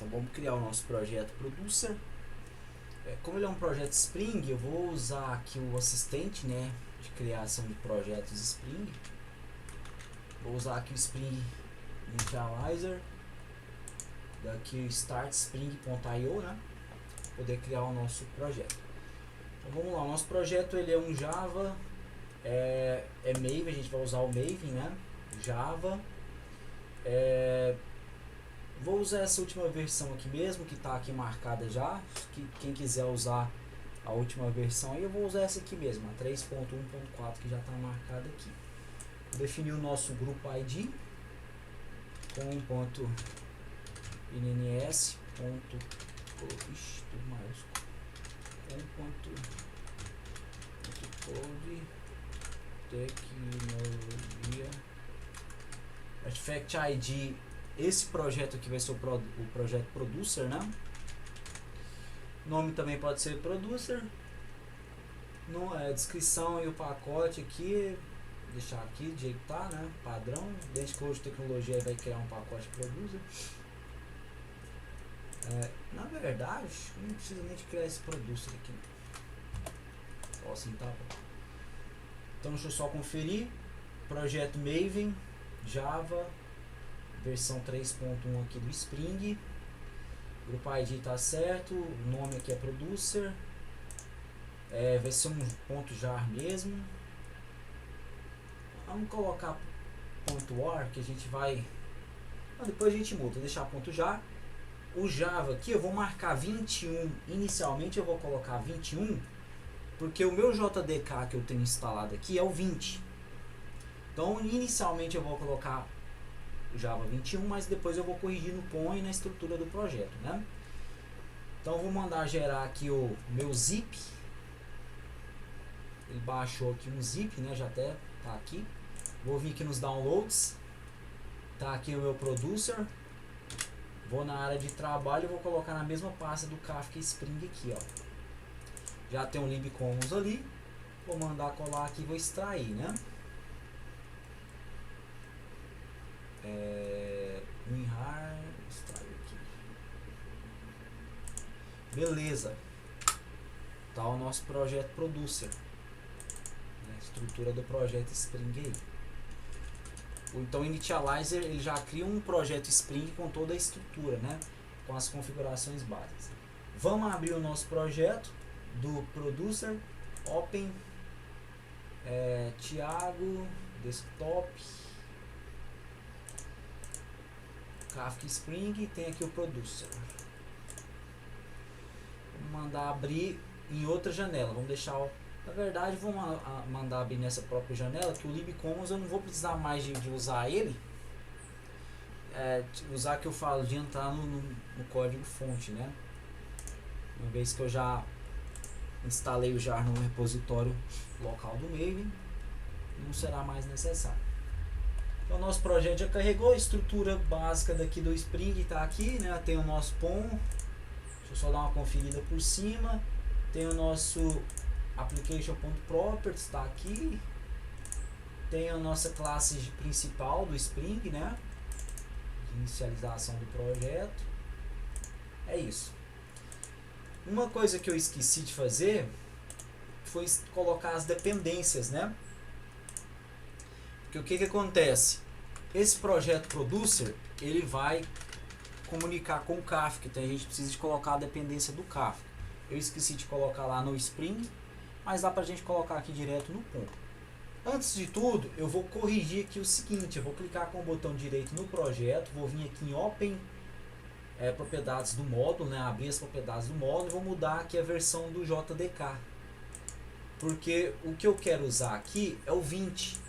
Então vamos criar o nosso projeto Producer. Como ele é um projeto Spring, eu vou usar aqui o assistente, né, de criação de projetos Spring. Vou usar aqui o Spring Initializer, daqui o Start Spring.io, né, para poder criar o nosso projeto. Então vamos lá, o nosso projeto ele é um Java, é Maven, a gente vai usar o Maven, né, Java. Vou usar essa última versão aqui mesmo, que está aqui marcada já. Quem quiser usar a última versão aí, eu vou usar essa aqui mesmo, a 3.1.4, que já está marcada aqui. Vou definir o nosso grupo ID com .inns, tudo maiúsculo, code tecnologia artifact ID. Esse projeto aqui vai ser o projeto Producer, né? Nome também pode ser Producer. Descrição e o pacote aqui, deixar aqui do jeito que tá, né? Padrão. Dentro de Code Tecnologia vai criar um pacote Producer. Na verdade, não precisa nem de criar esse Producer aqui. Só assim tá bom. Então deixa eu só conferir. Projeto Maven, Java, versão 3.1 aqui do Spring. Grupo ID tá certo. O nome aqui é Producer. Vai ser um .jar mesmo. Vamos colocar .war, que a gente vai... depois a gente muda, vou deixar .jar. O Java aqui eu vou marcar 21. Inicialmente eu vou colocar 21, porque o meu JDK que eu tenho instalado aqui é o 20. Então inicialmente eu vou colocar Java 21, mas depois eu vou corrigir no POM e na estrutura do projeto, né? Então eu vou mandar gerar aqui o meu zip. Ele baixou aqui um zip, né? Já até tá aqui. Vou vir aqui nos downloads. Tá aqui o meu producer. Vou na área de trabalho e vou colocar na mesma pasta do Kafka Spring aqui, ó. Já tem um libcommons ali. Vou mandar colar aqui e vou extrair, né? WinRAR, extrair aqui. Beleza. Tá o nosso projeto Producer. Estrutura do projeto Spring aí. Então o Initializer ele já cria um projeto Spring com toda a estrutura, né? Com as configurações básicas. Vamos abrir o nosso projeto do Producer. Open, Thiago, Desktop, Kafka Spring, tem aqui o Producer. Vamos mandar abrir em outra janela. Vamos deixar, na verdade, vamos mandar abrir nessa própria janela, que o libcommons eu não vou precisar mais de usar ele. Usar que eu falo de entrar no código fonte, né? Uma vez que eu já instalei o jar no repositório local do Maven, não será mais necessário. Então o nosso projeto já carregou. A estrutura básica daqui do Spring está aqui, né? Tem o nosso POM. Deixa eu só dar uma conferida por cima. Tem o nosso application.properties, está aqui. Tem a nossa classe principal do Spring, né? De inicialização do projeto. É isso. Uma coisa que eu esqueci de fazer foi colocar as dependências, né? Porque o que acontece? Esse projeto Producer, ele vai comunicar com o Kafka, então a gente precisa de colocar a dependência do Kafka. Eu esqueci de colocar lá no Spring, mas dá pra gente colocar aqui direto no ponto. Antes de tudo, eu vou corrigir aqui o seguinte, eu vou clicar com o botão direito no projeto, vou vir aqui em Open, propriedades do módulo, né, abrir as propriedades do módulo, e vou mudar aqui a versão do JDK. Porque o que eu quero usar aqui é o 20.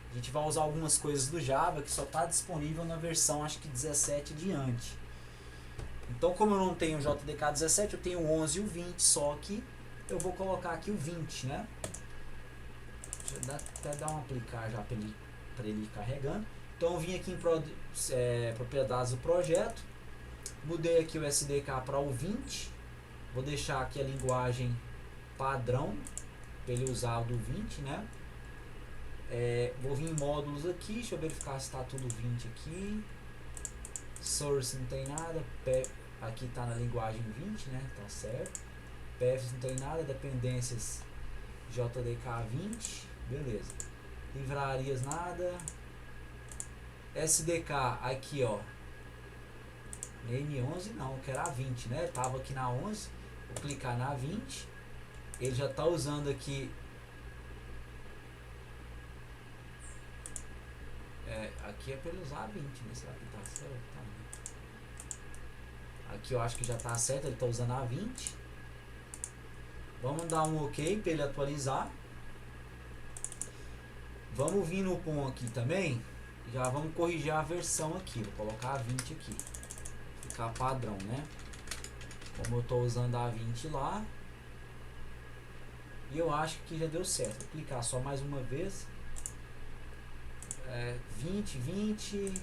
A gente vai usar algumas coisas do Java que só está disponível na versão, acho que 17 diante. Então, como eu não tenho o JDK 17, eu tenho o 11 e o 20, só que eu vou colocar aqui o 20, né? Deixa eu até dar um aplicar já para ele ir carregando. Então, eu vim aqui em propriedades do projeto, mudei aqui o SDK para o 20, vou deixar aqui a linguagem padrão para ele usar o do 20, né? Vou vir em módulos aqui, deixa eu verificar se está tudo 20 aqui. Source não tem nada, aqui está na linguagem 20, né? Tá certo. PFs não tem nada, dependências JDK 20, beleza. Livrarias nada. SDK aqui, ó. N11 não, que era a 20, né? Tava aqui na 11. Vou clicar na 20. Ele já tá usando aqui. Aqui é para ele usar a 20, né? Será que tá certo? Tá. Aqui eu acho que já tá certo, ele tá usando a 20. Vamos dar um OK para ele atualizar. Vamos vir no POM aqui também. Já vamos corrigir a versão aqui. Vou colocar a 20 aqui. Ficar padrão, né? Como eu tô usando a 20 lá. E eu acho que já deu certo. Vou clicar só mais uma vez. 20, 20.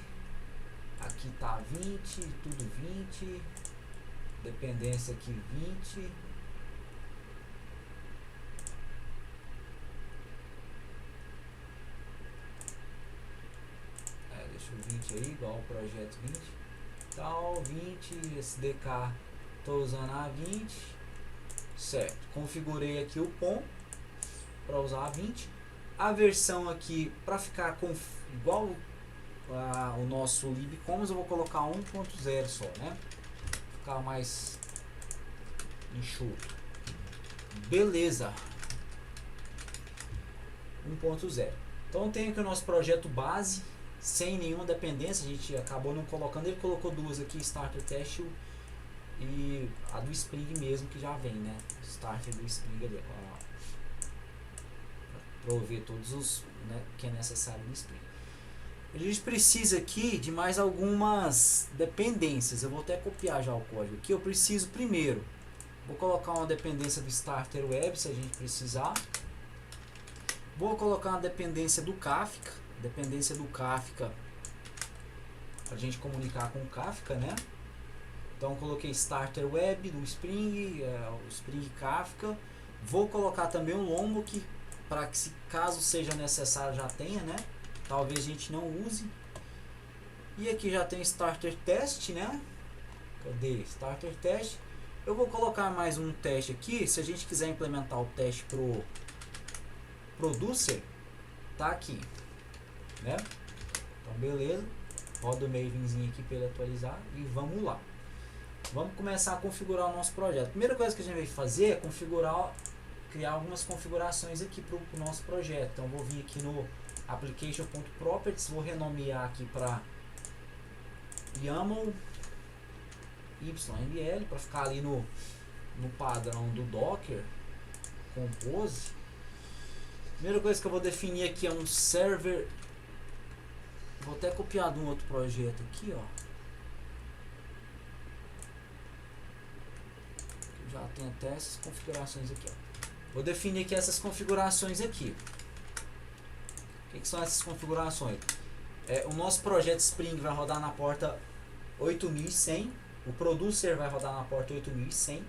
Aqui tá 20, tudo 20. Dependência aqui 20. Deixa o 20 aí, igual o projeto 20. Tal, 20, SDK, tô usando a 20. Certo, configurei aqui o POM para usar a 20. A versão aqui, para ficar igual o nosso libcommons, eu vou colocar 1.0 só, né? Ficar mais enxuto. Beleza. 1.0. Então tem aqui o nosso projeto base, sem nenhuma dependência. A gente acabou não colocando, ele colocou duas aqui, Starter Test e a do Spring mesmo, que já vem, né? Starter do Spring ali, para prover todos os, né, que é necessário no Spring. A gente precisa aqui de mais algumas dependências. Eu vou até copiar já o código aqui. Eu preciso primeiro, vou colocar uma dependência do Starter Web, se a gente precisar. Vou colocar uma dependência do Kafka. Dependência do Kafka, a gente comunicar com o Kafka, né? Então coloquei Starter Web do Spring, o Spring Kafka. Vou colocar também um Lombok, para que, se caso seja necessário, já tenha, né? Talvez a gente não use. E aqui já tem Starter Test, né? Cadê? Starter Test. Eu vou colocar mais um teste aqui. Se a gente quiser implementar o teste pro Producer, tá aqui, né? Então beleza. Roda o Mavenzinho aqui para ele atualizar e vamos lá. Vamos começar a configurar o nosso projeto. A primeira coisa que a gente vai fazer é criar algumas configurações aqui para o nosso projeto. Então vou vir aqui no application.properties, vou renomear aqui para YAML YML para ficar ali no padrão do Docker Compose. Primeira coisa que eu vou definir aqui é um server. Vou até copiar de um outro projeto aqui, ó. Já tem até essas configurações aqui, ó. Vou definir aqui essas configurações aqui. O que são essas configurações? O nosso projeto Spring vai rodar na porta 8100. O Producer vai rodar na porta 8100.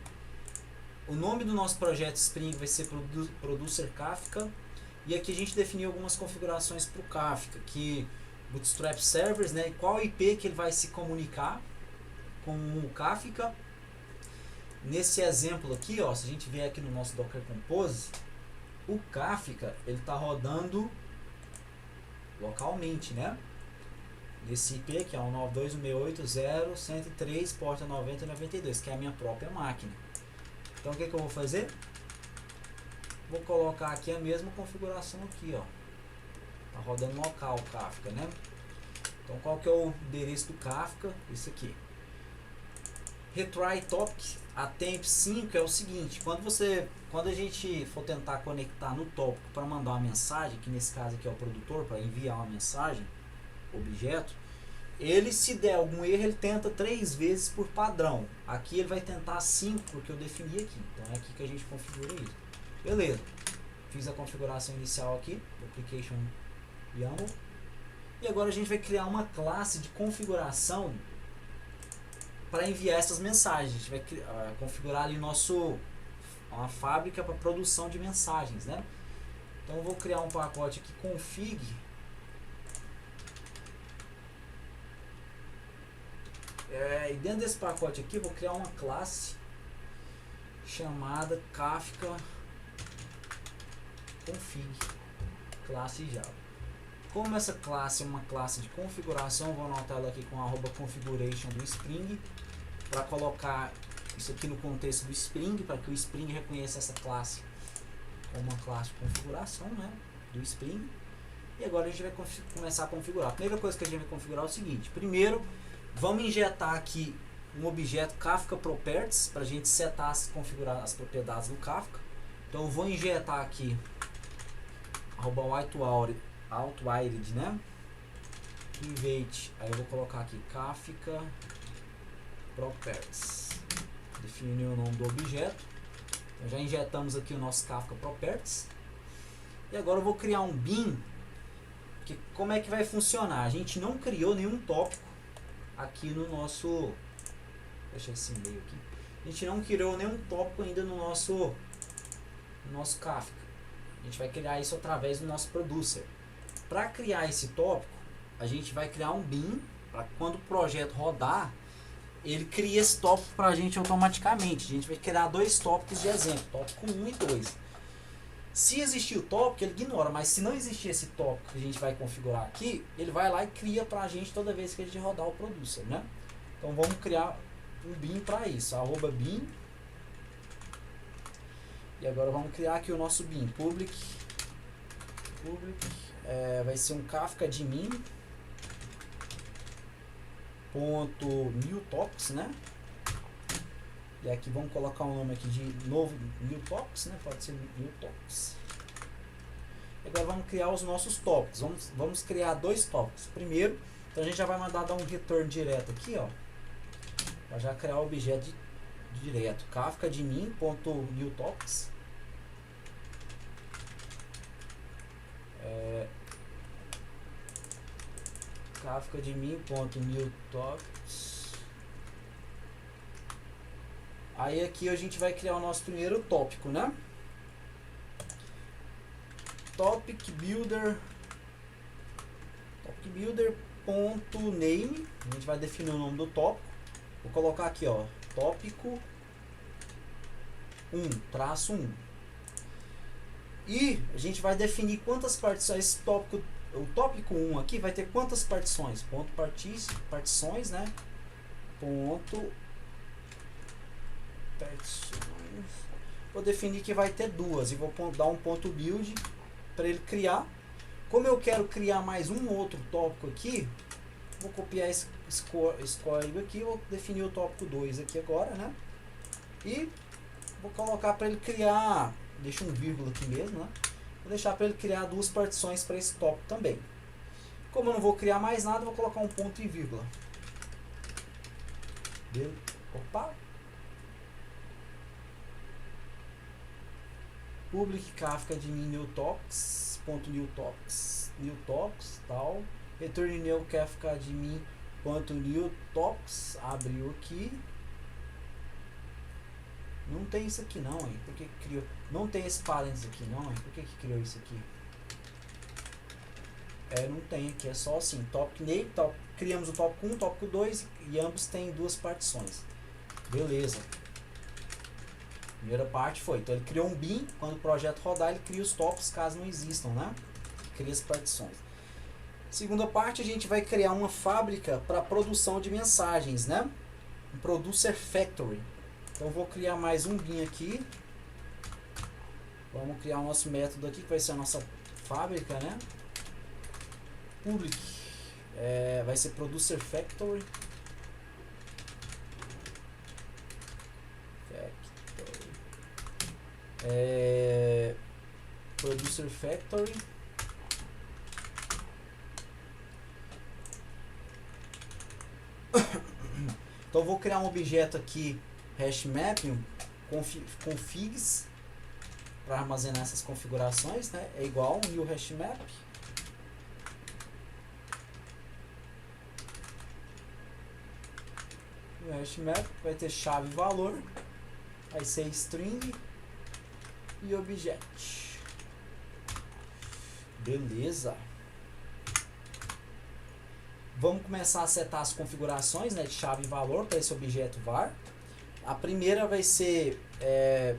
O nome do nosso projeto Spring vai ser Producer Kafka. E aqui a gente definiu algumas configurações para o Kafka, que Bootstrap Servers, né? Qual IP que ele vai se comunicar com o Kafka. Nesse exemplo aqui, ó, se a gente vier aqui no nosso Docker Compose, o Kafka ele está rodando localmente, né? Nesse IP que é o 92.168.0.103, porta 90.92, que é a minha própria máquina. Então o que eu vou fazer? Vou colocar aqui a mesma configuração aqui, ó. Tá rodando local o Kafka, né? Então qual que é o endereço do Kafka? Esse aqui. Retry topic a temp 5 é o seguinte: quando a gente for tentar conectar no tópico para mandar uma mensagem, que nesse caso aqui é o produtor, para enviar uma mensagem, objeto, ele, se der algum erro, ele tenta 3 vezes por padrão. Aqui ele vai tentar 5, porque eu defini aqui. Então é aqui que a gente configura isso. Beleza. Fiz a configuração inicial aqui, application YAML. E agora a gente vai criar uma classe de configuração para enviar essas mensagens. A gente vai configurar ali uma fábrica para produção de mensagens, né? Então eu vou criar um pacote aqui, config E dentro desse pacote aqui eu vou criar uma classe chamada Kafka Config, classe Java. Como essa classe é uma classe de configuração, eu vou anotar ela aqui com @configuration do Spring, para colocar isso aqui no contexto do Spring, para que o Spring reconheça essa classe como uma classe de configuração, né, do Spring. E agora a gente vai começar a configurar. A primeira coisa que a gente vai configurar é o seguinte: primeiro, vamos injetar aqui um objeto Kafka Properties para a gente setar, configurar as propriedades do Kafka. Então eu vou injetar aqui @whitewired, né? Private, aí eu vou colocar aqui Kafka Properties, definir o nome do objeto. Então já injetamos aqui o nosso Kafka Properties. E agora eu vou criar um bin. Que, como é que vai funcionar? A gente não criou nenhum tópico aqui no nosso... Deixa esse e-mail aqui. A gente não criou nenhum tópico ainda no nosso Kafka. A gente vai criar isso através do nosso producer. Para criar esse tópico, a gente vai criar um bin, para quando o projeto rodar, ele cria esse tópico para a gente automaticamente. A gente vai criar dois tópicos de exemplo, tópico 1 e 2. Se existir o tópico, ele ignora, mas se não existir esse tópico que a gente vai configurar aqui, ele vai lá e cria para a gente toda vez que a gente rodar o producer, né? Então vamos criar um bin para isso, @bin. E agora vamos criar aqui o nosso bin, public, vai ser um Kafka admin .new topics, né? E aqui vamos colocar um nome aqui de novo new topics, né? Pode ser new topics. Agora vamos criar os nossos tópicos. Vamos criar dois tópicos. Primeiro, então a gente já vai mandar dar um return direto aqui, ó. Para já criar o objeto direto. Kafka admin.new topics. Kafka admin.new topics. Aí aqui a gente vai criar o nosso primeiro tópico, né? Topic builder ponto name. A gente vai definir o nome do tópico. Vou colocar aqui, ó, tópico 1, traço 1. E a gente vai definir quantas partições o tópico 1 aqui vai ter quantas partições? Ponto partições, né? Ponto partições. Vou definir que vai ter duas e vou dar um ponto build para ele criar. Como eu quero criar mais um outro tópico aqui, vou copiar esse código aqui, vou definir o tópico 2 aqui agora, né? E vou colocar para ele criar, deixa um vírgula aqui mesmo, né? Vou deixar para ele criar duas partições para esse tópico também. Como eu não vou criar mais nada, vou colocar um ponto e vírgula. Opa! Public Kafka admin new topics, ponto new topics, tal. Return new Kafka admin ponto new topics, abriu aqui. Não tem isso aqui não, hein? Por que criou? Não tem esse parênteses aqui não, hein? Por que criou isso aqui? Não tem aqui, é só assim, topic name, criamos o tópico 1, tópico 2 e ambos têm duas partições. Beleza. Primeira parte foi, então ele criou um bin, quando o projeto rodar ele cria os tópicos caso não existam, né? Cria as partições. Segunda parte, a gente vai criar uma fábrica para produção de mensagens, né? Um producer factory. Então vou criar mais um bin aqui. Vamos criar o nosso método aqui, que vai ser a nossa fábrica, né? Public, vai ser producer factory. Producer factory. Então vou criar um objeto aqui hashmap configs para armazenar essas configurações, né? É igual um new hashmap. O hashmap vai ter chave e valor, vai ser string e objet. vamos começar a setar as configurações, né, de chave e valor para esse objeto var. A primeira vai ser, a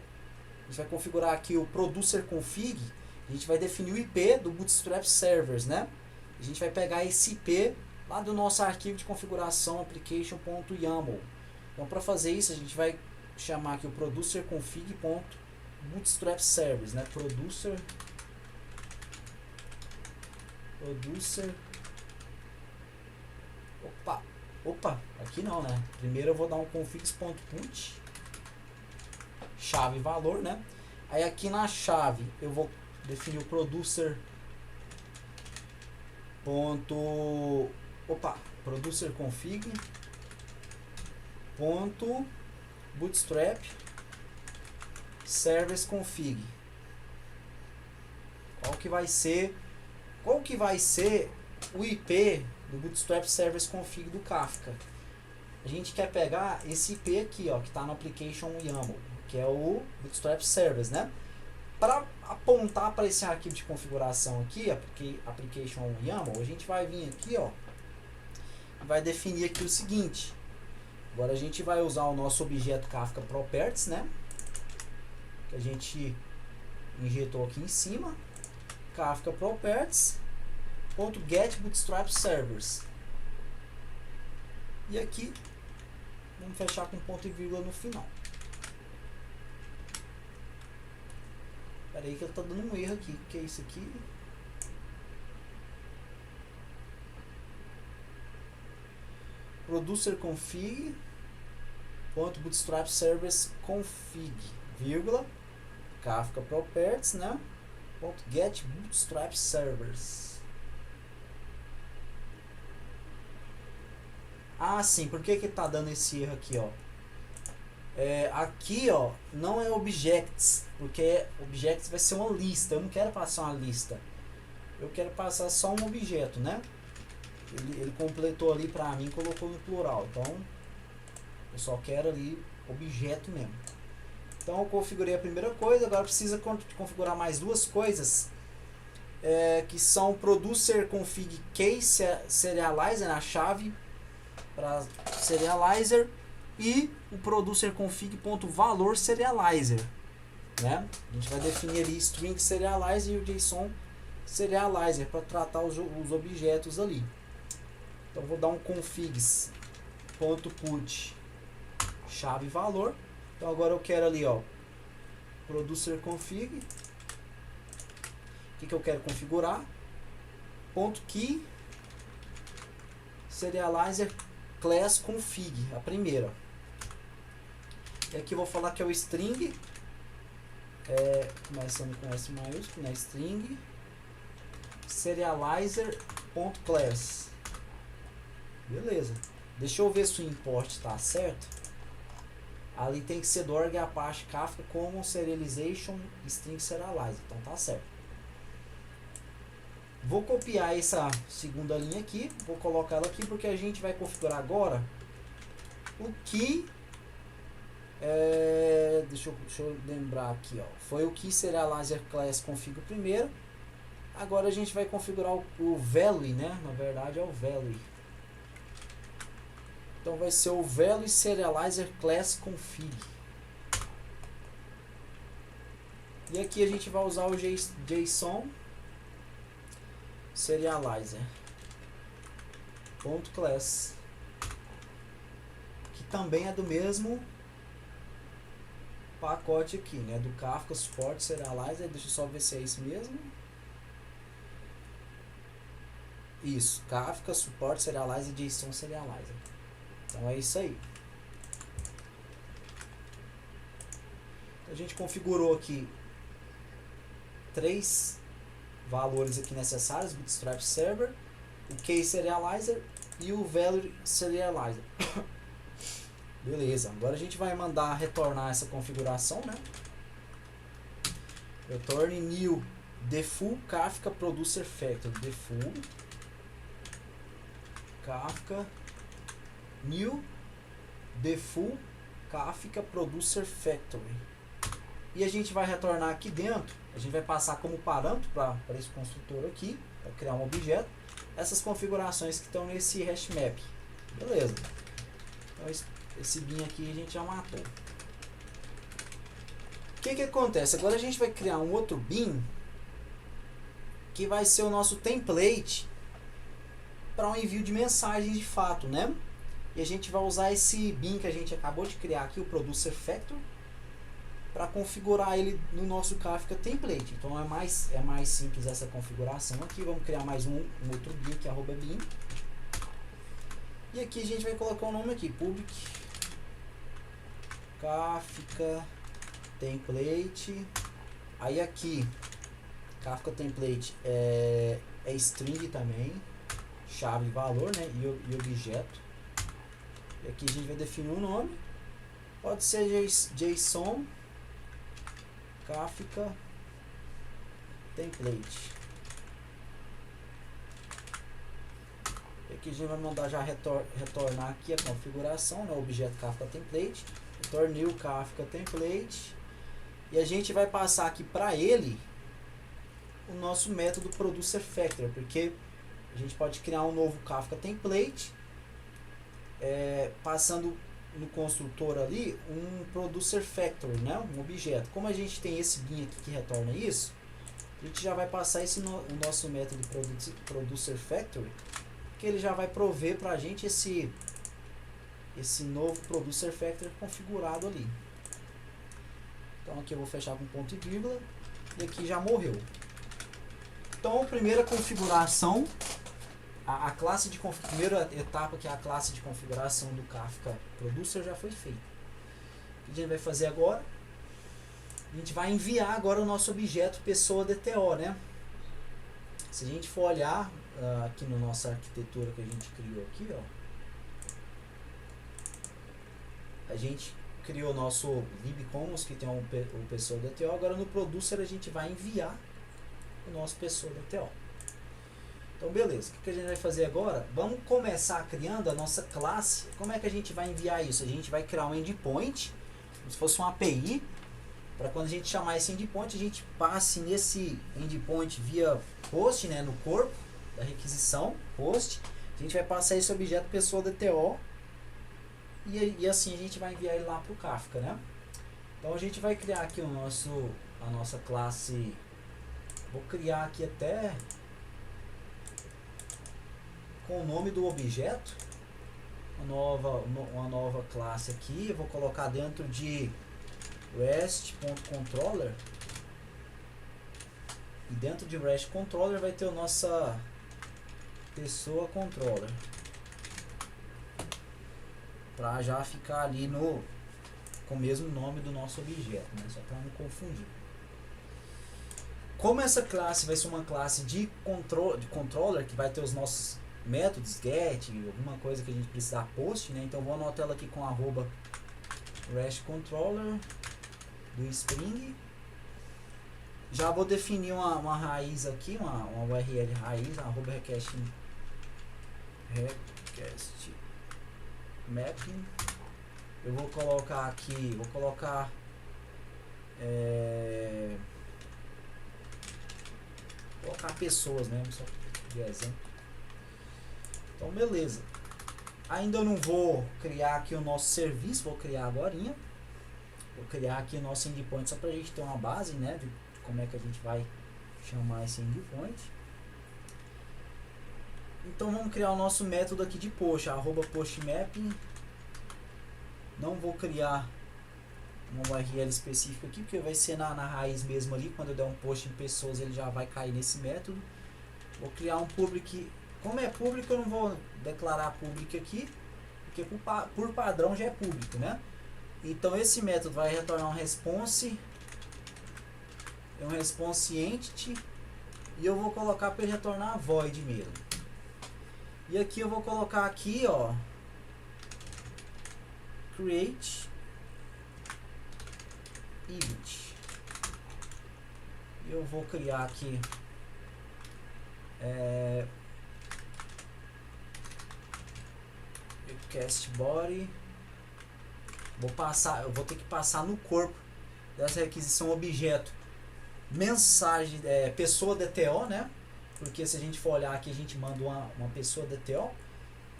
gente vai configurar aqui o producer config, a gente vai definir o IP do Bootstrap Servers, né? A gente vai pegar esse IP lá do nosso arquivo de configuração application.yaml. Então, para fazer isso, a gente vai chamar aqui o producer config.bootstrap servers, né? Producer opa, aqui não, né? Primeiro eu vou dar um configs.put chave valor, né? Aí aqui na chave eu vou definir o producer producer config bootstrap servers config. Qual que vai ser o IP do Bootstrap Servers Config do Kafka? A gente quer pegar esse IP aqui, ó, que está no application YAML, que é o Bootstrap Servers, né? Para apontar para esse arquivo de configuração aqui, application YAML, a gente vai vir aqui, ó, e vai definir aqui o seguinte. Agora a gente vai usar o nosso objeto Kafka Properties, né? Que a gente injetou aqui em cima. Kafka Properties .get bootstrap servers. E aqui vamos fechar com ponto e vírgula no final. Espera aí que ele está dando um erro aqui. O que é isso aqui? Producer config .bootstrap servers config, vírgula, Kafka Properties, né? .get bootstrap servers. Ah, sim, por que que tá dando esse erro aqui, ó? Aqui, ó, não é objects, porque objects vai ser uma lista. Eu não quero passar uma lista, eu quero passar só um objeto, né? Ele completou ali pra mim, colocou no plural, então eu só quero ali objeto mesmo. Então eu configurei a primeira coisa. Agora precisa configurar mais duas coisas, que são producer config case serializer, a chave para serializer, e o producer config.valor serializer, né? A gente vai definir ali string serializer e o JSON serializer para tratar os objetos ali. Então vou dar um configs.put chave valor. Então agora eu quero ali, ó, producer config. O que eu quero configurar? .key serializer class config, a primeira. E aqui eu vou falar que é o string, começando com S maiúsculo, né? String serializer.class. Beleza. Deixa eu ver se o import está certo. Ali tem que ser do org Apache Kafka Common Serialization String Serializer. Então tá certo. Vou copiar essa segunda linha aqui, vou colocar ela aqui porque a gente vai configurar agora o que deixa eu lembrar aqui, ó. Foi o que serializer class config primeiro. Agora a gente vai configurar o value, né? Na verdade é o value. Então vai ser o value serializer class config. E aqui a gente vai usar o JSON serializer .class, que também é do mesmo pacote aqui, né? Do Kafka Support Serializer. Deixa eu só ver se é isso mesmo. Isso, Kafka Support Serializer JSON Serializer. Então é isso aí. A gente configurou aqui 3 valores aqui necessários: Bootstrap Server, o Case Serializer e o Value Serializer. Beleza, agora a gente vai mandar retornar essa configuração, né? Retorne new default Kafka Producer Factory, default Kafka new default Kafka Producer Factory. E a gente vai retornar aqui dentro, a gente vai passar como parâmetro para esse construtor aqui para criar um objeto, essas configurações que estão nesse hash map. Beleza. Então esse bin aqui a gente já matou. O que acontece? Agora a gente vai criar um outro bin que vai ser o nosso template para um envio de mensagens de fato, né? E a gente vai usar esse bin que a gente acabou de criar aqui, o Producer Factor, para configurar ele no nosso Kafka Template. Então é mais simples essa configuração aqui. Vamos criar mais um outro bin, que é @bin. E aqui a gente vai colocar o nome aqui, public Kafka Template. Aí aqui, Kafka Template é string também, chave e valor, né? E objeto. E aqui a gente vai definir um nome. Pode ser JSON Kafka Template. E aqui a gente vai mandar já retornar aqui a configuração, né? Objeto Kafka Template. Return new Kafka Template. E a gente vai passar aqui para ele o nosso método Producer Factor, porque a gente pode criar um novo Kafka Template, passando no construtor ali um Producer Factor, né? Um objeto. Como a gente tem esse bin aqui que retorna isso, a gente já vai passar o nosso método Producer Factor, que ele já vai prover para a gente esse novo Producer Factor configurado ali. Então aqui eu vou fechar com ponto e vírgula, e aqui já morreu. Então a primeira configuração, a primeira etapa, que é a classe de configuração do Kafka Producer, já foi feita. O que a gente vai fazer agora? A gente vai enviar agora o nosso objeto pessoa DTO, né? Se a gente for olhar aqui na nossa arquitetura que a gente criou aqui, ó, a gente criou o nosso libcommons, que tem o pessoa DTO. Agora no Producer a gente vai enviar o nosso pessoa DTO. Então beleza, o que a gente vai fazer agora? Vamos começar criando a nossa classe. Como é que a gente vai enviar isso? A gente vai criar um endpoint, como se fosse uma API, para quando a gente chamar esse endpoint, a gente passe nesse endpoint via post, né, no corpo da requisição, post. A gente vai passar esse objeto pessoa DTO, e assim a gente vai enviar ele lá para o Kafka, né? Então a gente vai criar aqui a nossa classe. Vou criar aqui até com o nome do objeto, uma nova classe aqui. Eu vou colocar dentro de REST.controller, e dentro de REST controller vai ter a nossa pessoa controller, para já ficar ali com o mesmo nome do nosso objeto, né? Só para não confundir. Como essa classe vai ser uma classe de controller, que vai ter os nossos métodos get, alguma coisa que a gente precisar post, né? Então vou anotar ela aqui com @REST_controller do Spring. Já vou definir uma raiz aqui, uma URL raiz, @request mapping. Eu vou colocar aqui, colocar pessoas mesmo, só de exemplo. Então beleza. Ainda não vou criar aqui o nosso serviço, vou criar agorinha. Vou criar aqui o nosso endpoint só pra gente ter uma base, né, de como é que a gente vai chamar esse endpoint. Então vamos criar o nosso método aqui de post, @postmapping. Não vou criar uma URL específica aqui, porque vai ser na raiz mesmo ali. Quando eu der um post em pessoas, ele já vai cair nesse método. Vou criar um public. Como é público, eu não vou declarar public aqui, porque por padrão já é público, né? Então esse método vai retornar um response entity, e eu vou colocar para ele retornar void mesmo. E aqui eu vou colocar aqui, ó, create event. Eu vou criar aqui request body. Eu vou ter que passar no corpo dessa requisição objeto mensagem, pessoa DTO, né? porque se a gente for olhar aqui, a gente manda uma pessoa DTO.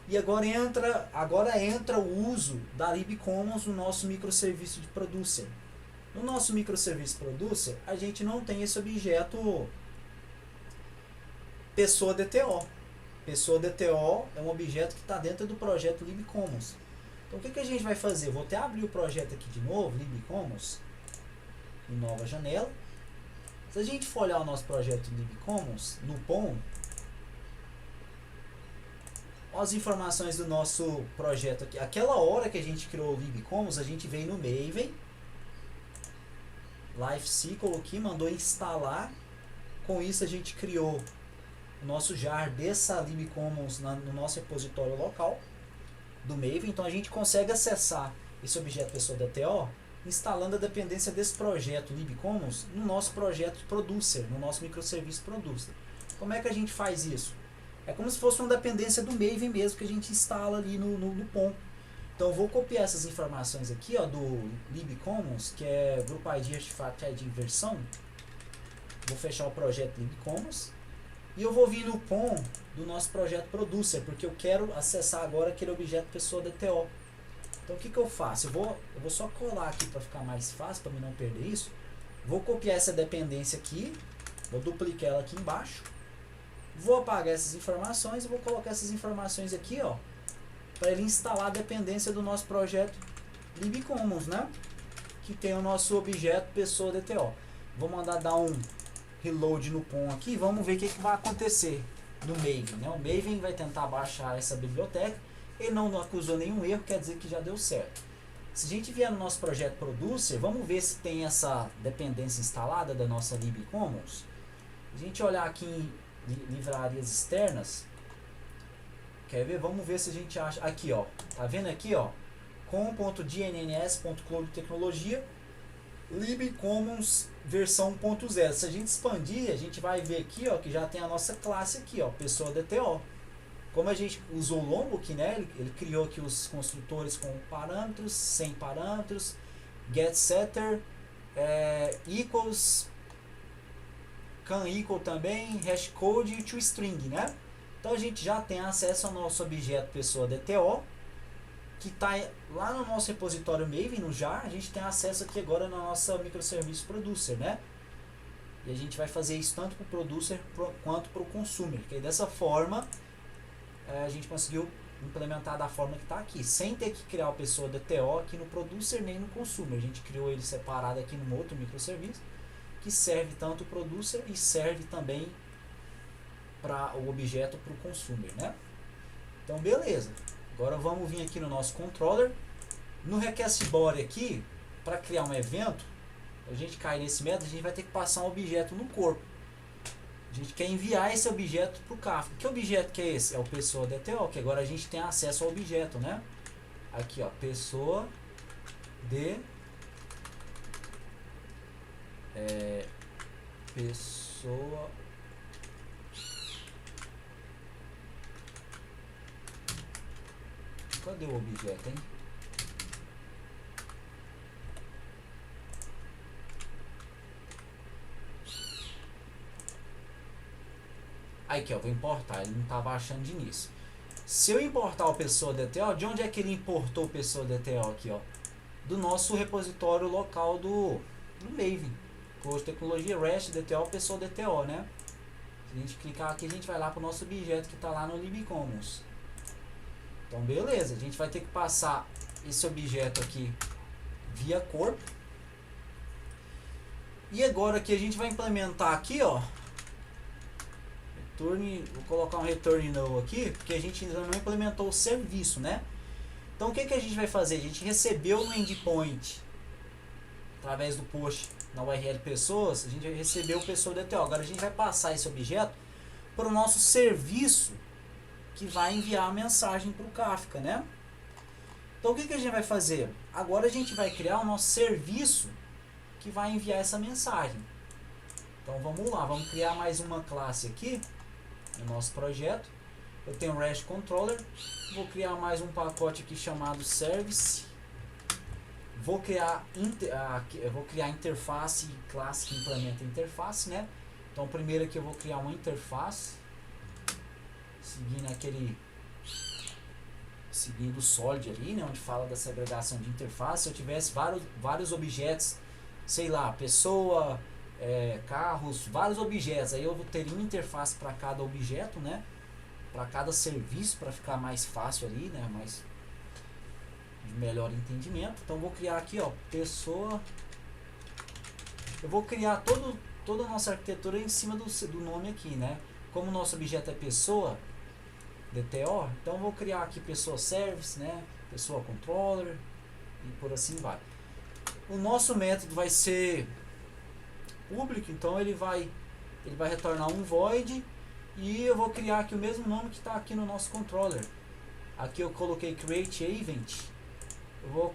E agora entra o uso da libcommons no nosso microserviço de producer. No nosso microserviço producer, a gente não tem esse objeto pessoa DTO. Pessoa DTO é um objeto que está dentro do projeto libcommons. Então o que a gente vai fazer? Vou até abrir o projeto aqui de novo, libcommons, em nova janela. Se a gente for olhar o nosso projeto libcommons, no POM, as informações do nosso projeto aqui. Aquela hora que a gente criou o libcommons, a gente veio no Maven, lifecycle aqui, mandou instalar. Com isso a gente criou o nosso jar dessa libcommons no nosso repositório local do Maven. Então a gente consegue acessar esse objeto pessoa DTO instalando a dependência desse projeto libcommons no nosso projeto producer, no nosso microserviço producer. Como é que a gente faz isso? É como se fosse uma dependência do Maven mesmo que a gente instala ali no POM. Então eu vou copiar essas informações aqui, ó, do libcommons, que é Group ID, Artifact ID, versão. Vou fechar o projeto libcommons. E eu vou vir no POM do nosso projeto producer, porque eu quero acessar agora aquele objeto pessoa DTO. Então o que eu faço? Eu vou só colar aqui para ficar mais fácil, para mim não perder isso. Vou copiar essa dependência aqui, vou duplicar ela aqui embaixo. Vou apagar essas informações e vou colocar essas informações aqui, ó, para ele instalar a dependência do nosso projeto libcommons, né? Que tem o nosso objeto pessoa DTO. Vou mandar dar um reload no POM aqui e vamos ver o que vai acontecer no Maven, né? O Maven vai tentar baixar essa biblioteca. Ele não acusou nenhum erro, quer dizer que já deu certo. Se a gente vier no nosso projeto producer, vamos ver se tem essa dependência instalada da nossa libcommons. A gente olhar aqui em livrarias externas, quer ver? Vamos ver se a gente acha aqui, ó, tá vendo aqui, ó, com.dnns.clube tecnologia libcommons versão 1.0. Se a gente expandir, a gente vai ver aqui, ó, que já tem a nossa classe aqui, ó, pessoa DTO. Como a gente usou o Lombok, né, ele criou aqui os construtores com parâmetros, sem parâmetros, getSetter, equals, can equal também, hashcode e toString, né? Então a gente já tem acesso ao nosso objeto pessoa DTO, que está lá no nosso repositório Maven, no jar. A gente tem acesso aqui agora na nossa microserviço producer, né? E a gente vai fazer isso tanto para o producer quanto para o consumer, que aí dessa forma a gente conseguiu implementar da forma que está aqui, sem ter que criar o pessoa DTO aqui no producer nem no consumer. A gente criou ele separado aqui num outro microserviço, que serve tanto o producer e serve também para o objeto para o consumer, né? Então beleza, agora vamos vir aqui no nosso controller, no request body aqui, para criar um evento. A gente cai nesse método, a gente vai ter que passar um objeto no corpo. A gente quer enviar esse objeto para o Kafka. Que objeto que é esse? É o pessoa DTO, que agora a gente tem acesso ao objeto, né? Aqui, ó, pessoa pessoa cadê o objeto, hein? Aqui, ó, vou importar, ele não está baixando de início. Se eu importar o pessoa DTO, de onde é que ele importou o pessoa DTO aqui, ó? Do nosso repositório local do Maven. Cloud Tecnologia REST DTO pessoa DTO, né? Se a gente clicar aqui, a gente vai lá para o nosso objeto que está lá no libcommons. Então beleza, a gente vai ter que passar esse objeto aqui via corpo. E agora aqui a gente vai implementar aqui, ó, return, vou colocar um return null aqui, porque a gente ainda não implementou o serviço, né? Então o que a gente vai fazer? A gente recebeu no endpoint, através do post na URL pessoas, a gente recebeu o pessoa DTO. Agora a gente vai passar esse objeto para o nosso serviço que vai enviar a mensagem para o Kafka, né? Então o que a gente vai fazer? Agora a gente vai criar o nosso serviço que vai enviar essa mensagem. Então vamos lá, vamos criar mais uma classe aqui no nosso projeto. Eu tenho o REST Controller, vou criar mais um pacote aqui chamado Service. Vou criar interface, classe que implementa interface, né? Então primeiro aqui eu vou criar uma interface, seguindo o Solid ali, né, onde fala da segregação de interface. Se eu tivesse vários objetos, sei lá, pessoa, carros, vários objetos, aí eu teria uma interface para cada objeto, né, para cada serviço, para ficar mais fácil ali, né, mais de melhor entendimento. Então vou criar aqui, ó, pessoa. Eu vou criar toda a nossa arquitetura em cima do nome aqui, né? Como o nosso objeto é pessoa, DTO, então vou criar aqui pessoa service, né? Pessoa controller e por assim vai. O nosso método vai ser público, então ele vai retornar um void, e eu vou criar aqui o mesmo nome que está aqui no nosso controller. Aqui eu coloquei create event. Eu vou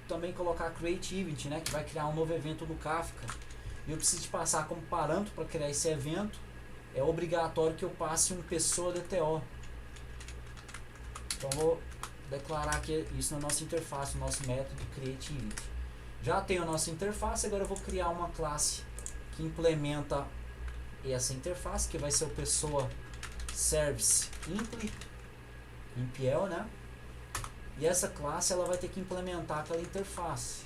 também colocar create event, né, que vai criar um novo evento no Kafka. E eu preciso de passar como parâmetro para criar esse evento. É obrigatório que eu passe um pessoa DTO. Então vou declarar aqui isso na nossa interface, no nosso método create event. Já tenho a nossa interface, agora eu vou criar uma classe que implementa essa interface, que vai ser o pessoa service impl, né? E essa classe ela vai ter que implementar aquela interface.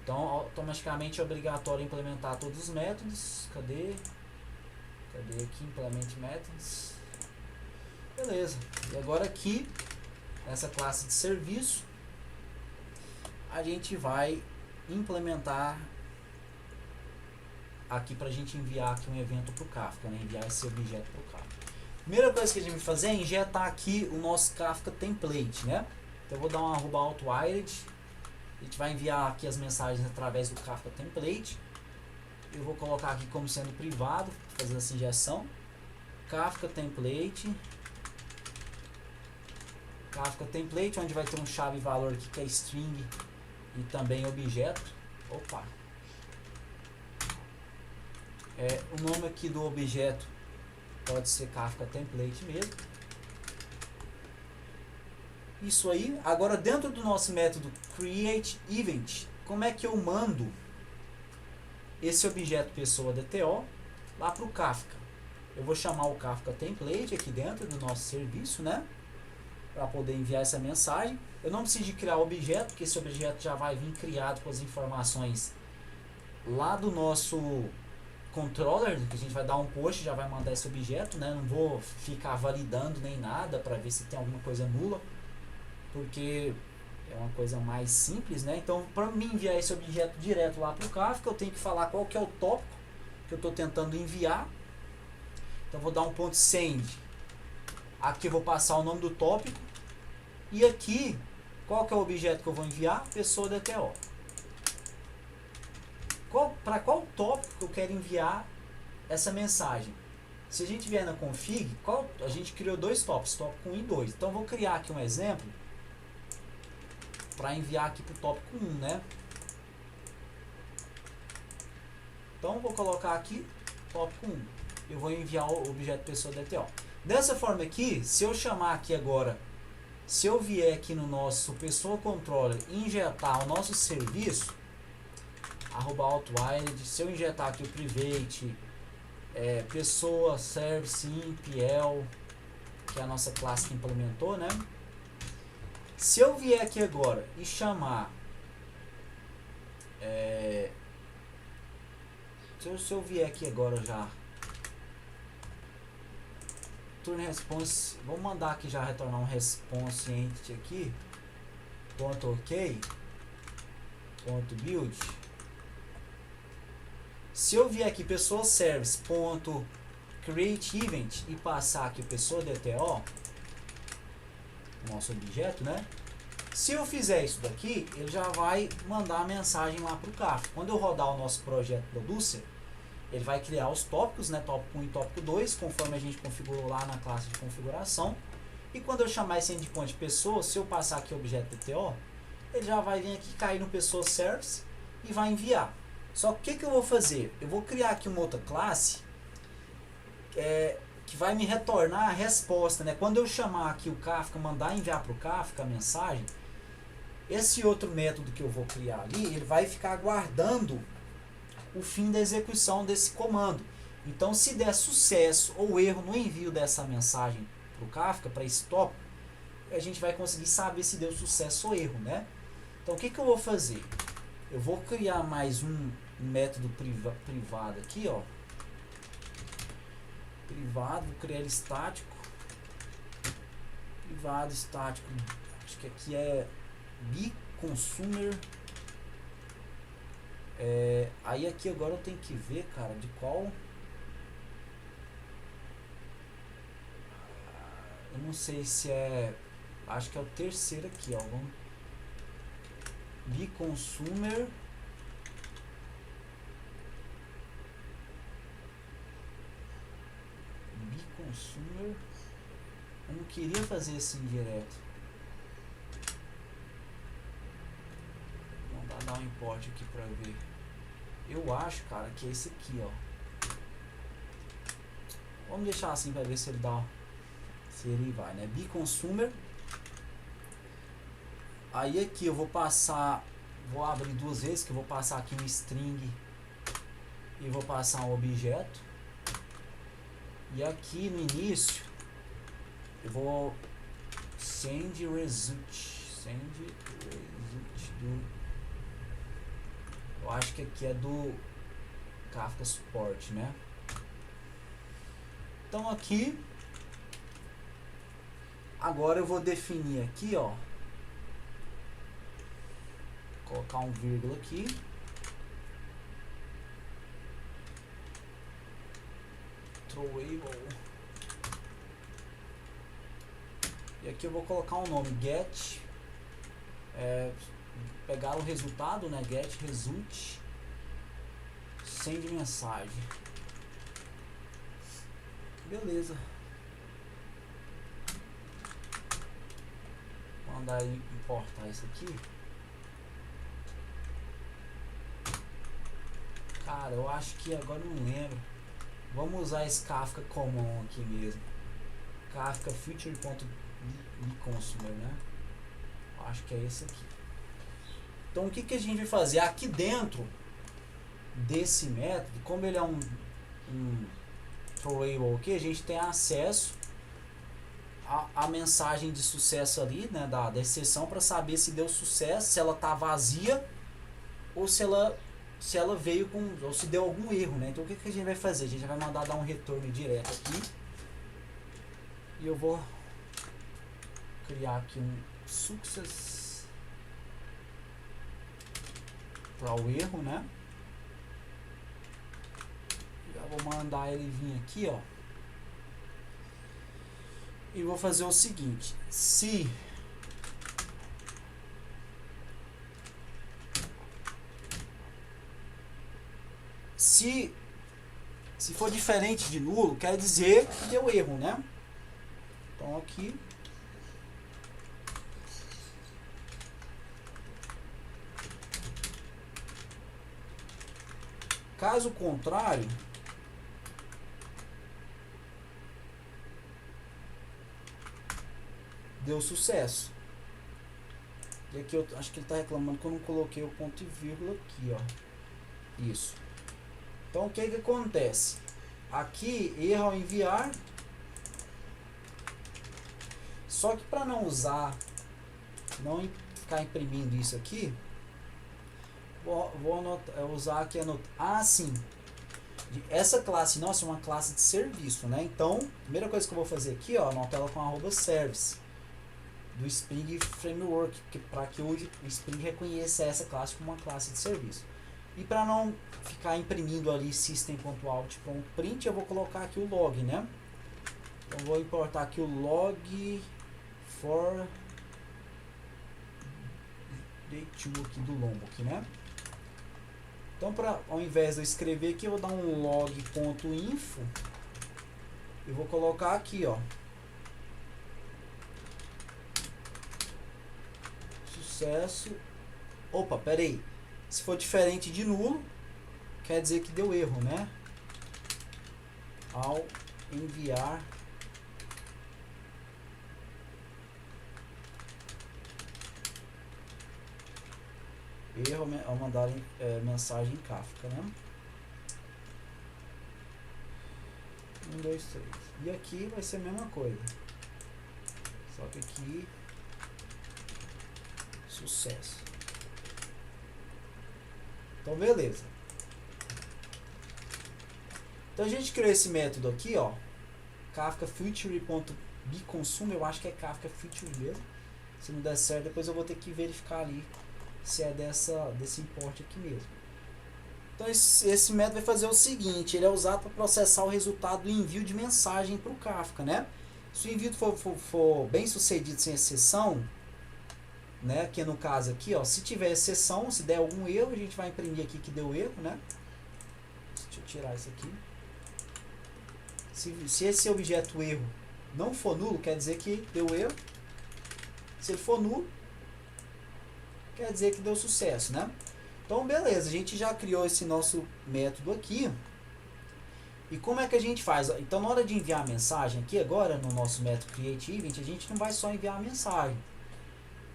Então automaticamente é obrigatório implementar todos os métodos. Cadê aqui implement methods? Beleza. E agora aqui nessa classe de serviço a gente vai implementar aqui para a gente enviar aqui um evento para o Kafka, né? Enviar esse objeto para o Kafka. Primeira coisa que a gente vai fazer é injetar aqui o nosso Kafka template, né? Então eu vou dar uma @outwired. A gente vai enviar aqui as mensagens através do Kafka template. Eu vou colocar aqui como sendo privado, fazer essa injeção. Kafka template, onde vai ter um chave valor aqui que é string e também objeto. Opa! O nome aqui do objeto pode ser Kafka template mesmo. Isso aí. Agora dentro do nosso método create event, como é que eu mando esse objeto pessoa DTO lá para o Kafka? Eu vou chamar o Kafka template aqui dentro do nosso serviço, né? Para poder enviar essa mensagem. Eu não preciso de criar objeto, porque esse objeto já vai vir criado com as informações lá do nosso controller, que a gente vai dar um post, já vai mandar esse objeto, né? Não vou ficar validando nem nada para ver se tem alguma coisa nula, porque é uma coisa mais simples, né? Então, para me enviar esse objeto direto lá para o Kafka, eu tenho que falar qual que é o tópico que eu estou tentando enviar. Então, vou dar um ponto send. Aqui eu vou passar o nome do tópico. E aqui, qual que é o objeto que eu vou enviar? Pessoa DTO. Para qual tópico que eu quero enviar essa mensagem? Se a gente vier na config, a gente criou dois tópicos, tópico 1 e 2. Então, vou criar aqui um exemplo para enviar aqui para o tópico 1, né? Então, vou colocar aqui tópico 1. Eu vou enviar o objeto pessoa DTO. Dessa forma aqui, se eu chamar aqui agora, se eu vier aqui no nosso pessoa controller e injetar o nosso serviço, @outwired, se eu injetar aqui o private, pessoa service impl, que é a nossa classe que implementou, né? Se eu vier aqui agora e chamar, se eu vier aqui agora já, turn response, vou mandar aqui já retornar um response entity aqui, .ok, .build. Se eu vier aqui pessoa service .create event e passar aqui pessoa DTO, nosso objeto, né? Se eu fizer isso daqui, ele já vai mandar a mensagem lá para o Kafka. Quando eu rodar o nosso projeto Producer, ele vai criar os tópicos, né? Tópico 1 e tópico 2, conforme a gente configurou lá na classe de configuração. E quando eu chamar esse endpoint pessoa, se eu passar aqui o objeto DTO, ele já vai vir aqui, cair no pessoa service e vai enviar. Só que o que eu vou fazer? Eu vou criar aqui uma outra classe que vai me retornar a resposta, né? Quando eu chamar aqui o Kafka, mandar enviar para o Kafka a mensagem, esse outro método que eu vou criar ali, ele vai ficar aguardando o fim da execução desse comando. Então, se der sucesso ou erro no envio dessa mensagem para o Kafka, para esse tópico, a gente vai conseguir saber se deu sucesso ou erro, né? Então, o que eu vou fazer? Eu vou criar mais um método privado aqui, ó. Privado, vou criar ele estático. Privado, estático. Acho que aqui é BeConsumer. Aí aqui agora eu tenho que ver, cara, de qual... Eu não sei se é... Acho que é o terceiro aqui, ó. Vamos... BeConsumer. BeConsumer. Eu não queria fazer assim direto. Vamos dar um import aqui pra ver. Eu acho, cara, que é esse aqui, ó. Vamos deixar assim pra ver se ele dá... Se ele vai, né? BeConsumer. Aí aqui eu vou passar... Vou abrir duas vezes, que eu vou passar aqui um string e vou passar um objeto. E aqui no início eu vou send result do... Eu acho que aqui é do Kafka Support, né? Então aqui agora eu vou definir aqui, ó, colocar um vírgula aqui. Throwable. E aqui eu vou colocar um nome, get, pegar o resultado, né, get result, send mensagem. Beleza. Vou mandar ele importar isso aqui. Cara, eu acho que agora não lembro. Vamos usar esse Kafka Common aqui mesmo. Kafka feature.BeConsumer, né? Acho que é esse aqui. Então o que a gente vai fazer? Aqui dentro desse método, como ele é um throwable aqui, a gente tem acesso a mensagem de sucesso ali, né, da exceção, para saber se deu sucesso, se ela tá vazia ou se ela veio com, ou se deu algum erro, né? Então o que a gente vai fazer? A gente vai mandar dar um retorno direto aqui. E eu vou criar aqui um success para o erro, né? Já vou mandar ele vir aqui, ó. E vou fazer o seguinte: se for diferente de nulo, quer dizer que deu erro, né? Então aqui caso contrário, deu sucesso. E aqui eu acho que ele está reclamando que eu não coloquei o ponto e vírgula aqui, ó. Isso. Então o que acontece? Aqui, erro ao enviar. Só que para não usar, não ficar imprimindo isso aqui, vou usar aqui sim. Essa classe nossa é uma classe de serviço, né? Então, a primeira coisa que eu vou fazer aqui, ó, anotar ela com @service do Spring Framework, para que o Spring reconheça essa classe como uma classe de serviço. E para não ficar imprimindo ali system.out.print, eu vou colocar aqui o log, né? Então vou importar aqui o log for day2 aqui do lombo aqui, né? Então, ao invés de eu escrever aqui, eu vou dar um log.info e vou colocar aqui, ó, sucesso. Opa, pera aí. Se for diferente de nulo, quer dizer que deu erro, né? Ao enviar erro ao mandar mensagem em Kafka, né? 1, 2, 3. E aqui vai ser a mesma coisa. Só que aqui, sucesso. Então, beleza. Então, a gente criou esse método aqui, ó. Kafka Future.BeConsumer. Eu acho que é Kafka Future mesmo. Se não der certo, depois eu vou ter que verificar ali se é desse import aqui mesmo. Então, esse método vai fazer o seguinte. Ele é usado para processar o resultado do envio de mensagem para o Kafka, né? Se o envio for bem sucedido sem exceção, né, que no caso aqui, ó, se tiver exceção, se der algum erro, a gente vai imprimir aqui que deu erro, né? Deixa eu tirar isso aqui. Se esse objeto erro não for nulo, quer dizer que deu erro. Se ele for nulo, quer dizer que deu sucesso, né? Então, beleza, a gente já criou esse nosso método aqui. E como é que a gente faz? Então, na hora de enviar a mensagem aqui, agora, no nosso método createEvent, a gente não vai só enviar a mensagem.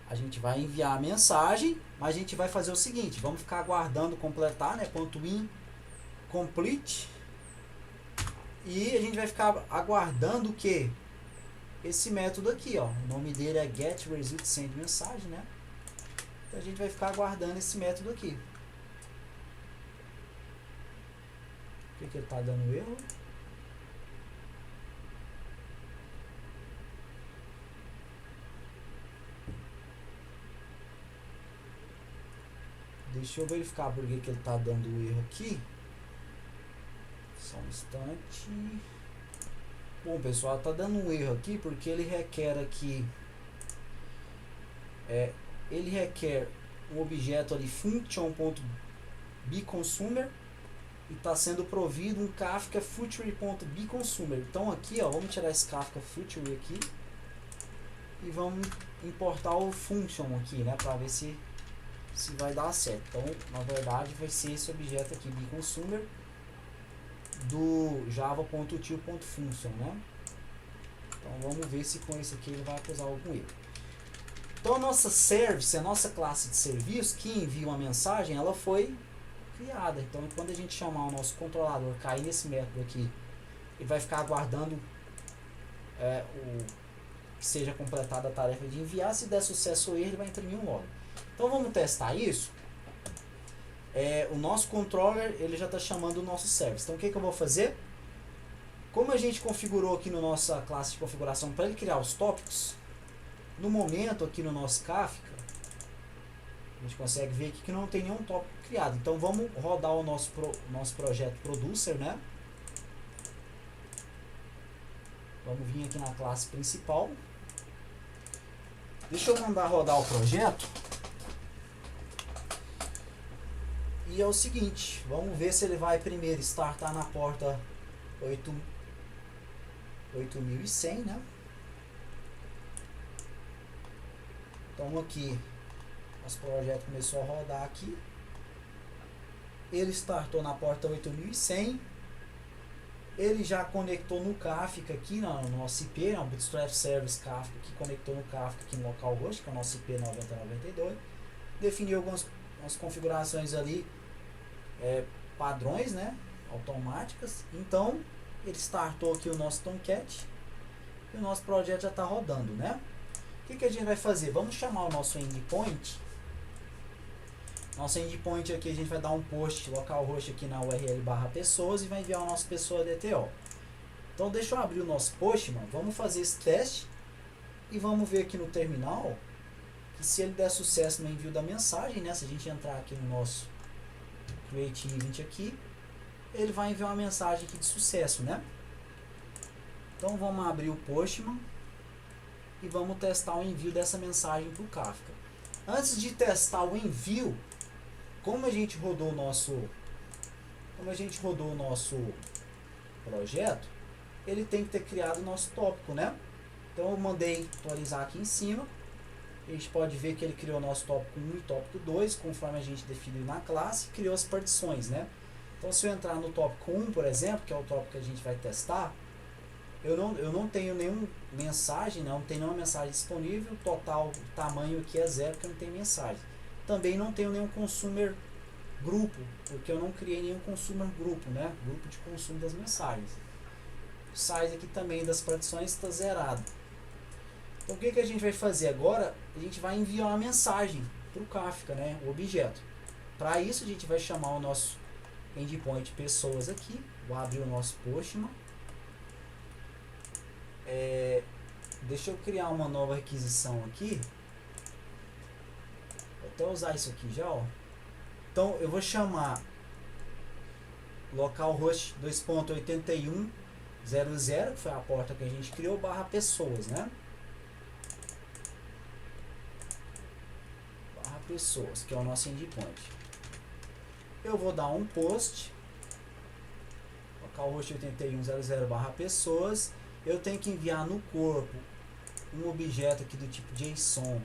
A gente vai enviar a mensagem, mas a gente vai fazer o seguinte, vamos ficar aguardando completar, né? .in complete. E a gente vai ficar aguardando o quê? Esse método aqui, ó. O nome dele é getResultSendMessage, né? Então, a gente vai ficar aguardando esse método aqui. Por que ele está dando erro? Deixa eu verificar por que ele está dando erro aqui. Só um instante. Bom, pessoal, está dando um erro aqui porque ele requer aqui... ele requer um objeto ali, function.BeConsumer, e está sendo provido um Kafka Future.BeConsumer. Então aqui, ó, vamos tirar esse Kafka Future aqui e vamos importar o function aqui, né, para ver se vai dar certo. Então, na verdade, vai ser esse objeto aqui, BeConsumer, do java.util.function, né? Então, vamos ver se com esse aqui ele vai acusar algum erro. Então, a nossa service, a nossa classe de serviço que envia uma mensagem, ela foi criada. Então, quando a gente chamar o nosso controlador, cair nesse método aqui, ele vai ficar aguardando que seja completada a tarefa de enviar. Se der sucesso ou erro, ele vai imprimir um log. Então, vamos testar isso. O nosso controller, ele já está chamando o nosso service. Então, o que eu vou fazer? Como a gente configurou aqui na nossa classe de configuração para ele criar os tópicos, no momento aqui no nosso Kafka, a gente consegue ver aqui que não tem nenhum tópico criado. Então, vamos rodar o nosso projeto Producer, né? Vamos vir aqui na classe principal. Deixa eu mandar rodar o projeto. E é o seguinte, vamos ver se ele vai primeiro startar na porta 8100, né? Então aqui, nosso projeto começou a rodar aqui. Ele startou na porta 8100. Ele já conectou no Kafka aqui, no nosso IP, o Bootstrap Service Kafka, que conectou no Kafka aqui no localhost, que é o nosso IP 9092. Definiu algumas configurações ali, padrões, né, automáticas. Então, ele startou aqui o nosso Tomcat e o nosso projeto já está rodando, né? O que a gente vai fazer? Vamos chamar o nosso endpoint. Nosso endpoint aqui, a gente vai dar um post localhost aqui na URL /pessoas e vai enviar o nosso pessoa DTO. Então, deixa eu abrir o nosso postman. Vamos fazer esse teste e vamos ver aqui no terminal que se ele der sucesso no envio da mensagem, né? Se a gente entrar aqui no nosso createEvent aqui, ele vai enviar uma mensagem aqui de sucesso, né? Então, vamos abrir o postman e vamos testar o envio dessa mensagem para o Kafka. Antes de testar o envio, como a gente rodou o nosso projeto, ele tem que ter criado o nosso tópico, né? Então eu mandei atualizar aqui em cima. A gente pode ver que ele criou o nosso tópico 1 e tópico 2, conforme a gente definiu na classe, e criou as partições, né? Então se eu entrar no tópico 1, por exemplo, que é o tópico que a gente vai testar, eu não tenho nenhuma mensagem, não tem nenhuma mensagem disponível, total tamanho aqui é 0, porque eu não tenho mensagem. Também não tenho nenhum consumer grupo, porque eu não criei nenhum consumer grupo, né? Grupo de consumo das mensagens. O size aqui também das partições está zerado. Então o que a gente vai fazer agora? A gente vai enviar uma mensagem para o Kafka, né? O objeto. Para isso a gente vai chamar o nosso endpoint pessoas aqui. Vou abrir o nosso Postman. Deixa eu criar uma nova requisição aqui. Vou até usar isso aqui já, ó. Então eu vou chamar localhost 2.81.00, que foi a porta que a gente criou, barra pessoas, né? Barra pessoas, que é o nosso endpoint. Eu vou dar um post localhost 81.00 barra pessoas. Eu tenho que enviar no corpo um objeto aqui do tipo JSON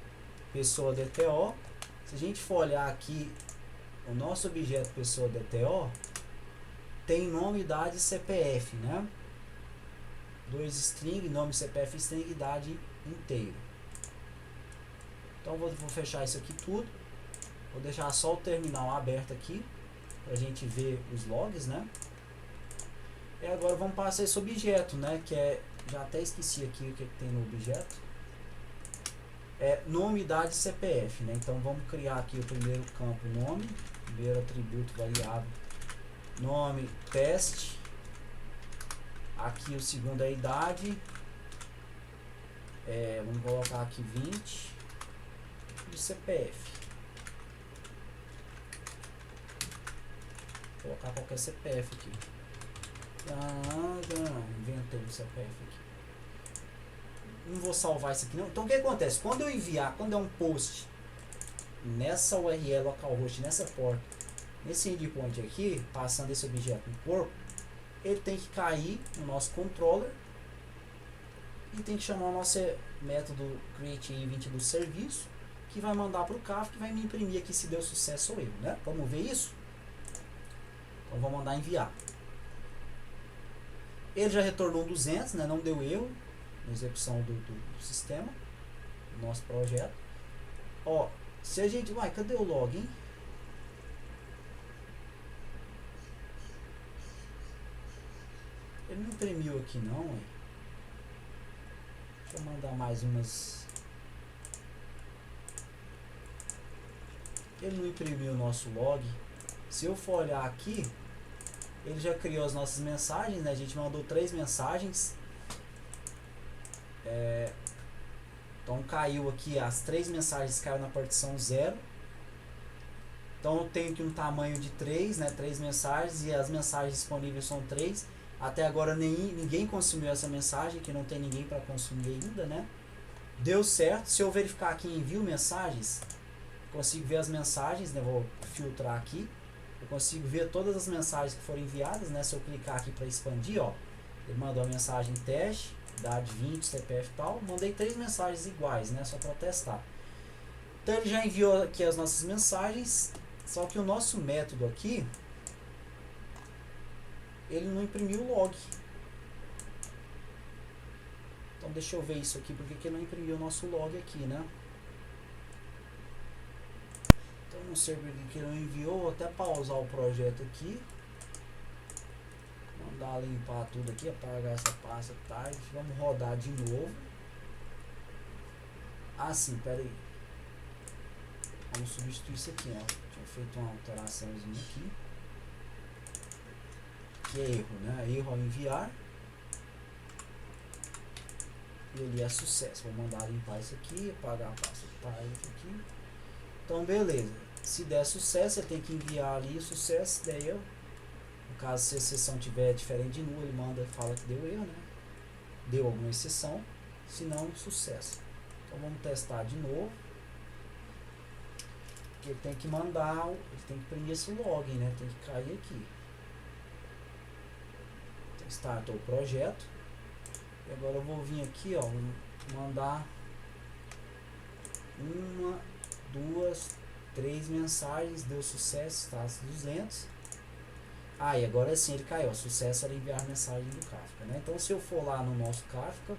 pessoa DTO. Se a gente for olhar aqui, o nosso objeto pessoa DTO tem nome, idade e CPF, né? 2 string, nome, CPF, string, idade inteiro. Então vou fechar isso aqui tudo. Vou deixar só o terminal aberto aqui para a gente ver os logs, né? E agora vamos passar esse objeto, né? Que é, já até esqueci aqui o que tem no objeto. É nome, idade e CPF, né? Então vamos criar aqui o primeiro campo nome, primeiro atributo variável nome, teste. Aqui o segundo é a idade. Vamos colocar aqui 20 e CPF. Vou colocar qualquer CPF aqui. Inventei um CPF aqui. Não vou salvar isso aqui não. Então o que acontece? Quando eu enviar, quando é um post nessa URL localhost, nessa porta, nesse endpoint aqui, passando esse objeto no corpo, ele tem que cair no nosso controller e tem que chamar o nosso método createEvent do serviço, que vai mandar para o Kafka, que vai me imprimir aqui se deu sucesso ou erro, né? Vamos ver isso? Então vou mandar enviar. Ele já retornou 200, né? Não deu erro na execução do sistema, do nosso projeto. Ó, se a gente... Uai, cadê o log, hein? Ele não imprimiu aqui não, ué. Deixa eu mandar mais umas... Ele não imprimiu o nosso log. Se eu for olhar aqui, ele já criou as nossas mensagens, né? A gente mandou 3 mensagens. Então caiu aqui, as 3 mensagens caíram na partição 0. Então eu tenho aqui um tamanho de 3, né? 3 mensagens, e as mensagens disponíveis são 3. Até agora ninguém consumiu essa mensagem, que não tem ninguém para consumir ainda, né? Deu certo. Se eu verificar aqui em envio mensagens, consigo ver as mensagens, né? Vou filtrar aqui. Eu consigo ver todas as mensagens que foram enviadas, né? Se eu clicar aqui para expandir, ó, ele mandou a mensagem teste, idade 20, CPF e tal. Mandei 3 mensagens iguais, né? Só para testar. Então ele já enviou aqui as nossas mensagens, só que o nosso método aqui, ele não imprimiu o log. Então deixa eu ver isso aqui, porque que ele não imprimiu o nosso log aqui, né? Então não sei porque que ele não enviou. Vou até pausar o projeto aqui, mandar limpar tudo aqui, apagar essa pasta tarde. Vamos rodar de novo. Ah sim, pera aí. Vamos substituir isso aqui, ó. Tinha feito uma alteraçãozinha aqui, que é erro, né? Erro ao enviar. E ele é sucesso. Vou mandar limpar isso aqui, apagar a pasta tarde aqui. Então beleza. Se der sucesso, você tem que enviar ali o sucesso. Daí eu, no caso, se a exceção tiver diferente de null, ele manda, fala que deu erro, né? Deu alguma exceção. Se não, sucesso. Então vamos testar de novo. Porque ele tem que mandar, ele tem que prender esse log, né? Tem que cair aqui. Então, startou o projeto. E agora eu vou vir aqui, ó, mandar 1, 2, 3 mensagens, deu sucesso, está 200. E agora sim ele caiu, sucesso era enviar mensagem do Kafka, né? Então se eu for lá no nosso Kafka,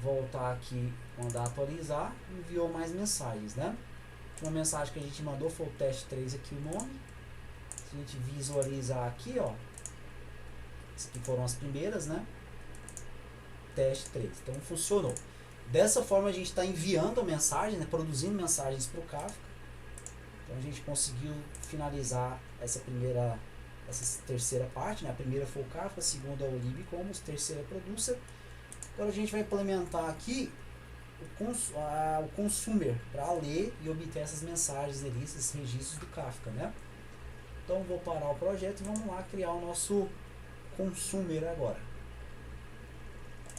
voltar aqui, mandar atualizar, enviou mais mensagens, né? Uma mensagem que a gente mandou foi o teste 3 aqui, o nome. Se a gente visualizar aqui, ó, Essas aqui foram as primeiras, né? Teste 3. Então funcionou. Dessa forma a gente está enviando a mensagem, né? Produzindo mensagens para o Kafka. Então a gente conseguiu finalizar essa terceira parte, né? A primeira foi o Kafka, a segunda é o libcommons, terceira é producer. Agora a gente vai implementar aqui o consumer para ler e obter essas mensagens ali, esses registros do Kafka, né? Então vou parar o projeto e vamos lá criar o nosso consumer agora.